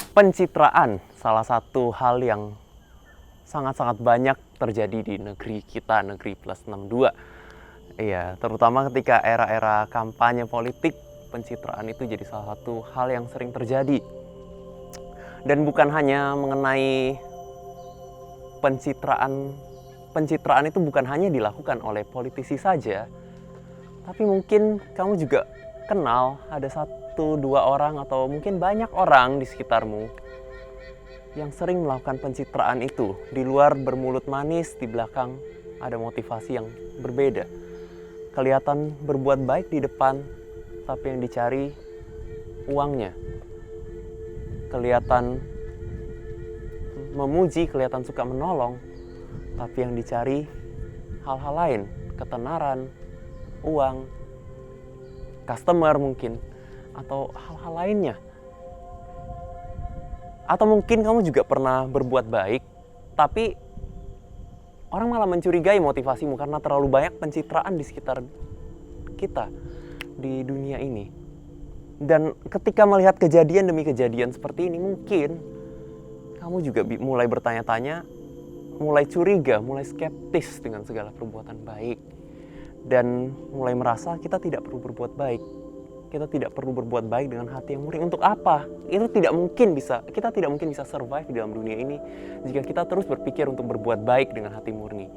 Pencitraan salah satu hal yang sangat-sangat banyak terjadi di negeri kita, negeri plus 62. Iya, terutama ketika era-era kampanye politik, pencitraan itu jadi salah satu hal yang sering terjadi. Dan bukan hanya mengenai pencitraan itu bukan hanya dilakukan oleh politisi saja, tapi mungkin kamu juga kenal ada 1-2 orang atau mungkin banyak orang di sekitarmu yang sering melakukan pencitraan itu. Di luar bermulut manis, di belakang ada motivasi yang berbeda. Kelihatan berbuat baik di depan, tapi yang dicari uangnya. Kelihatan memuji, kelihatan suka menolong, tapi yang dicari hal-hal lain, ketenaran, uang, customer mungkin, atau hal-hal lainnya. Atau mungkin kamu juga pernah berbuat baik, tapi orang malah mencurigai motivasimu karena terlalu banyak pencitraan di sekitar kita di dunia ini. Dan ketika melihat kejadian demi kejadian seperti ini, mungkin kamu juga mulai bertanya-tanya, mulai curiga, mulai skeptis dengan segala perbuatan baik. Dan mulai merasa kita tidak perlu berbuat baik. Kita tidak perlu berbuat baik dengan hati yang murni. Untuk apa? Kita tidak mungkin bisa survive di dalam dunia ini jika kita terus berpikir untuk berbuat baik dengan hati murni.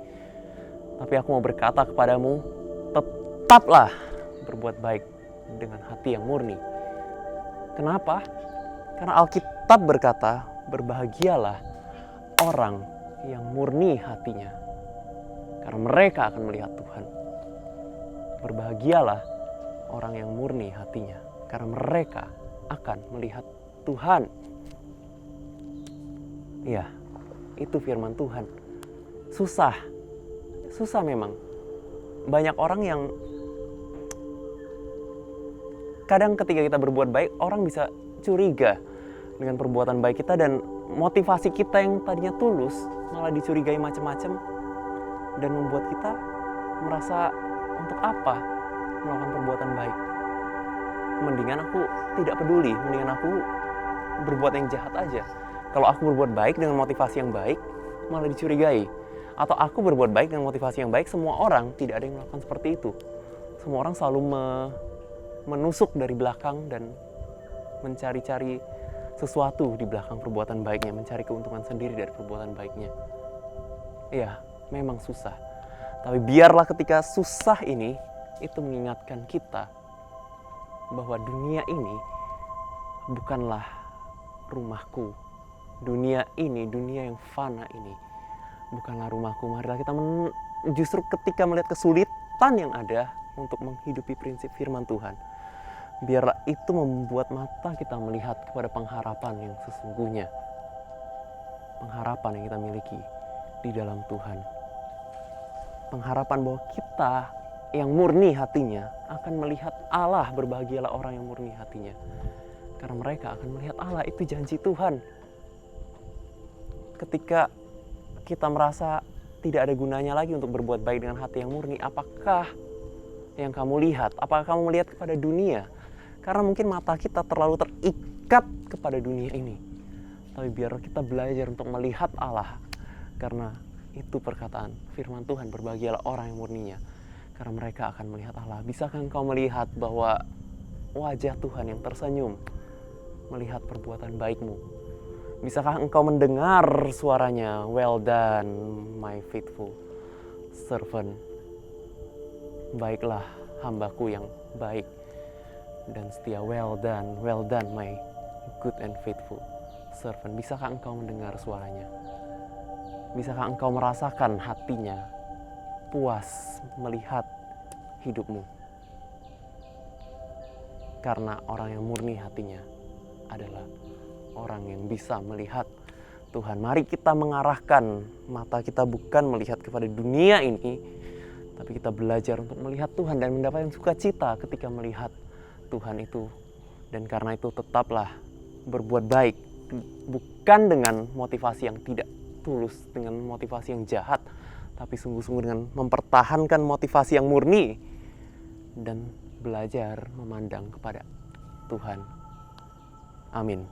Tapi aku mau berkata kepadamu, tetaplah berbuat baik dengan hati yang murni. Kenapa? Karena Alkitab berkata, berbahagialah orang yang murni hatinya, karena mereka akan melihat Tuhan. Berbahagialah orang yang murni hatinya, karena mereka akan melihat Tuhan. Ya, itu firman Tuhan. Susah memang. Banyak orang yang kadang ketika kita berbuat baik, orang bisa curiga dengan perbuatan baik kita, dan motivasi kita yang tadinya tulus malah dicurigai macam-macam dan membuat kita merasa untuk apa melakukan perbuatan baik. Mendingan aku tidak peduli, mendingan aku berbuat yang jahat aja. Kalau aku berbuat baik dengan motivasi yang baik, malah dicurigai. Atau aku berbuat baik dengan motivasi yang baik, semua orang, tidak ada yang melakukan seperti itu. Semua orang selalu menusuk dari belakang dan mencari-cari sesuatu di belakang perbuatan baiknya, mencari keuntungan sendiri dari perbuatan baiknya. Iya, memang susah. Tapi biarlah ketika susah ini, itu mengingatkan kita bahwa dunia ini bukanlah rumahku. Dunia ini, dunia yang fana ini, bukanlah rumahku. Marilah kita justru ketika melihat kesulitan yang ada untuk menghidupi prinsip firman Tuhan, biarlah itu membuat mata kita melihat kepada pengharapan yang sesungguhnya. Pengharapan yang kita miliki di dalam Tuhan. Pengharapan bahwa kita yang murni hatinya akan melihat Allah. Berbahagialah orang yang murni hatinya, karena mereka akan melihat Allah. Itu janji Tuhan. Ketika kita merasa tidak ada gunanya lagi untuk berbuat baik dengan hati yang murni, apakah yang kamu lihat? Apakah kamu melihat kepada dunia? Karena mungkin mata kita terlalu terikat kepada dunia ini. Tapi biar kita belajar untuk melihat Allah. Karena itu perkataan firman Tuhan, berbahagialah orang yang murninya, karena mereka akan melihat Allah. Bisakah engkau melihat bahwa wajah Tuhan yang tersenyum melihat perbuatan baikmu? Bisakah engkau mendengar suaranya, well done my faithful servant. Baiklah hambaku yang baik dan setia, well done my good and faithful servant. Bisakah engkau mendengar suaranya? Bisakah engkau merasakan hatinya puas melihat hidupmu? Karena orang yang murni hatinya adalah orang yang bisa melihat Tuhan. Mari kita mengarahkan mata kita bukan melihat kepada dunia ini, tapi kita belajar untuk melihat Tuhan dan mendapatkan sukacita ketika melihat Tuhan itu. Dan karena itu tetaplah berbuat baik, bukan dengan motivasi yang tidak tulus, dengan motivasi yang jahat, tapi sungguh-sungguh dengan mempertahankan motivasi yang murni dan belajar memandang kepada Tuhan. Amin.